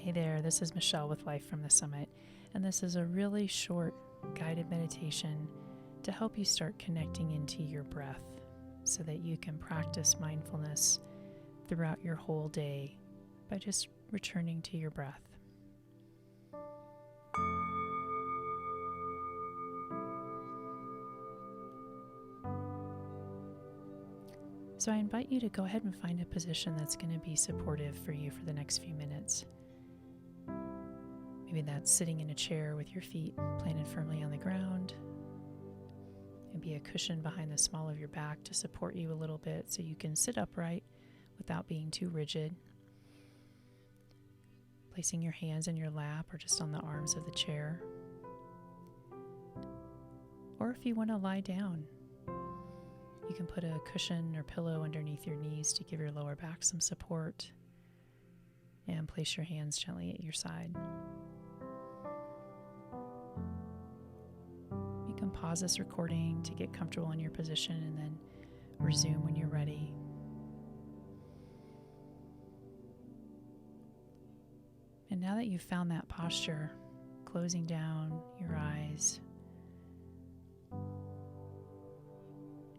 Hey there, this is Michelle with Life from the Summit, and this is a really short guided meditation to help you start connecting into your breath so that you can practice mindfulness throughout your whole day by just returning to your breath. So I invite you to go ahead and find a position that's going to be supportive for you for the next few minutes. Maybe that's sitting in a chair with your feet planted firmly on the ground. Maybe a cushion behind the small of your back to support you a little bit so you can sit upright without being too rigid. Placing your hands in your lap or just on the arms of the chair. Or if you want to lie down, you can put a cushion or pillow underneath your knees to give your lower back some support, and place your hands gently at your side. You can pause this recording to get comfortable in your position and then resume when you're ready. And now that you've found that posture, closing down your eyes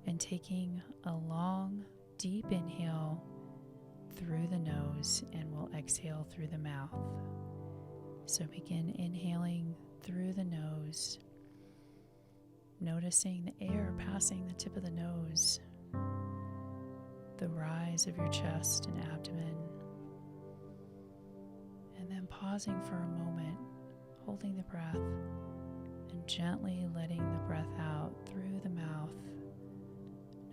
and taking a long, deep inhale through the nose, and we'll exhale through the mouth. So begin inhaling through the nose, noticing the air passing the tip of the nose, the rise of your chest and abdomen, and then pausing for a moment, holding the breath, and gently letting the breath out through the mouth,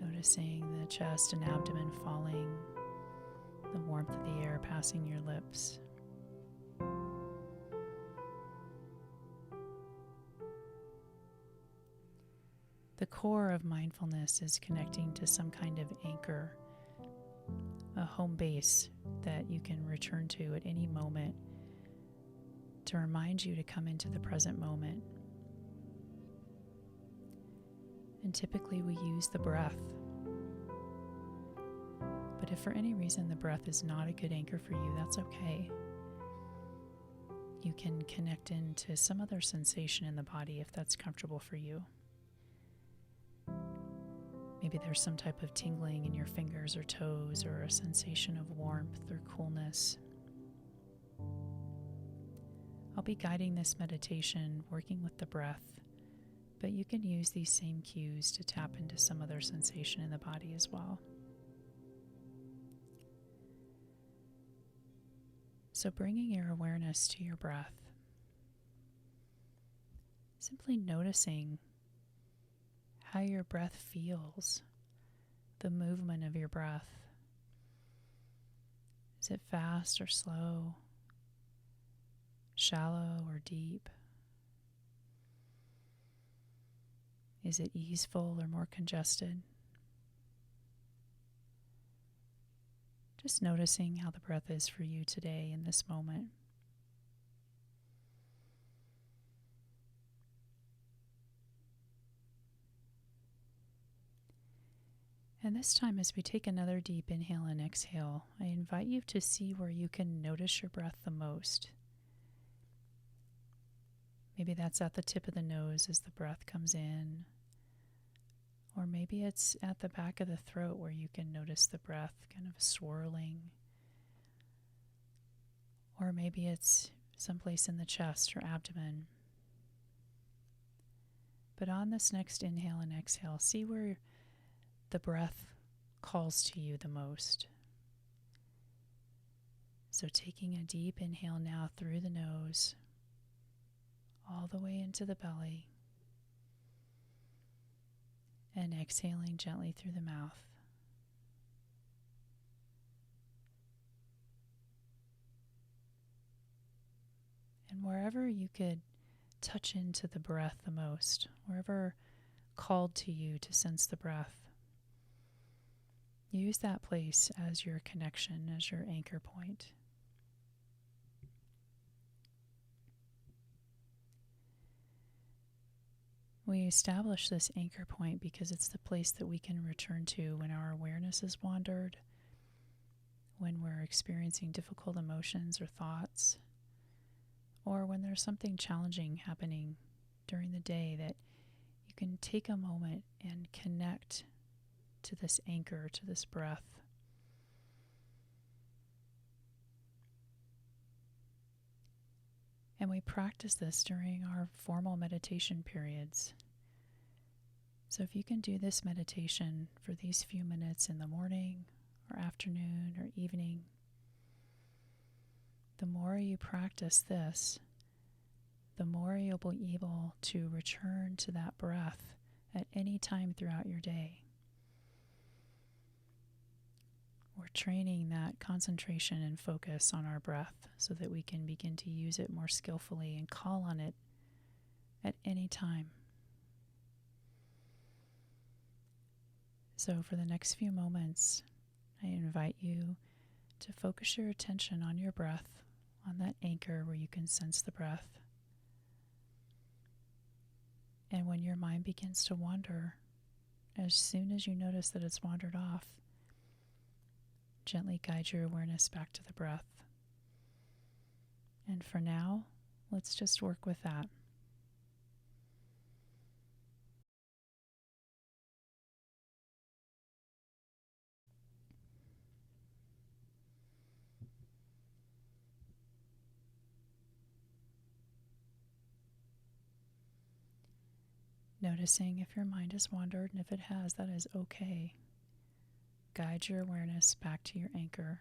noticing the chest and abdomen falling, the warmth of the air passing your lips. The core of mindfulness is connecting to some kind of anchor, a home base that you can return to at any moment to remind you to come into the present moment. And typically we use the breath. But if for any reason the breath is not a good anchor for you, that's okay. You can connect into some other sensation in the body if that's comfortable for you. Maybe there's some type of tingling in your fingers or toes, or a sensation of warmth or coolness. I'll be guiding this meditation working with the breath, but you can use these same cues to tap into some other sensation in the body as well. So bringing your awareness to your breath, simply noticing how your breath feels, the movement of your breath. Is it fast or slow, shallow or deep? Is it easeful or more congested? Just noticing how the breath is for you today in this moment. And this time, as we take another deep inhale and exhale, I invite you to see where you can notice your breath the most. Maybe that's at the tip of the nose as the breath comes in. Or maybe it's at the back of the throat where you can notice the breath kind of swirling. Or maybe it's someplace in the chest or abdomen. But on this next inhale and exhale, see where the breath calls to you the most. So taking a deep inhale now through the nose, all the way into the belly, and exhaling gently through the mouth. And wherever you could touch into the breath the most, wherever called to you to sense the breath, use that place as your connection, as your anchor point. We establish this anchor point because it's the place that we can return to when our awareness has wandered, when we're experiencing difficult emotions or thoughts. or when there's something challenging happening during the day, that you can take a moment and connect to this anchor, to this breath. And we practice this during our formal meditation periods. So if you can do this meditation for these few minutes in the morning or afternoon or evening, the more you practice this, the more you'll be able to return to that breath at any time throughout your day. We're training that concentration and focus on our breath so that we can begin to use it more skillfully and call on it at any time. So for the next few moments, I invite you to focus your attention on your breath, on that anchor where you can sense the breath. And when your mind begins to wander, as soon as you notice that it's wandered off, gently guide your awareness back to the breath. And for now, let's just work with that. Noticing if your mind has wandered, and if it has, that is okay. Guide your awareness back to your anchor.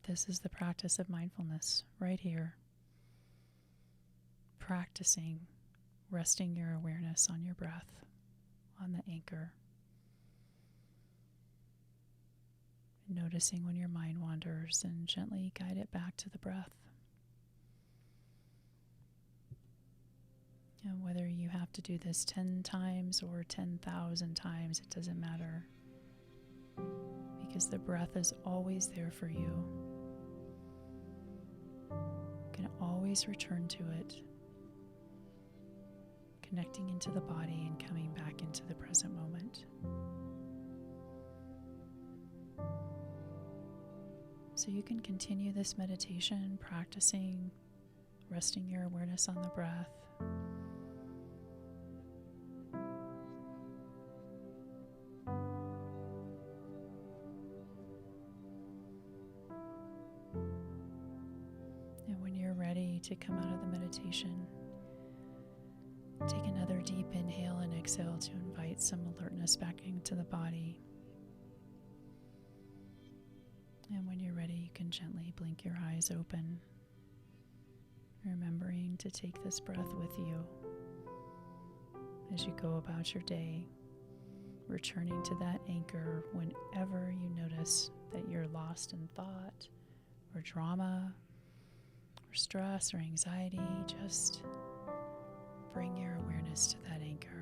This is the practice of mindfulness right here. Practicing resting your awareness on your breath, on the anchor. Noticing when your mind wanders and gently guide it back to the breath. And whether you have to do this 10 times or 10,000 times, it doesn't matter, because the breath is always there for you. You can always return to it, connecting into the body and coming back into the present moment. So you can continue this meditation, practicing resting your awareness on the breath. And when you're ready to come out of the meditation, take another deep inhale and exhale to invite some alertness back into the body. And when you're ready, you can gently blink your eyes open, remembering to take this breath with you as you go about your day, returning to that anchor whenever you notice that you're lost in thought or drama or stress or anxiety. Just bring your awareness to that anchor.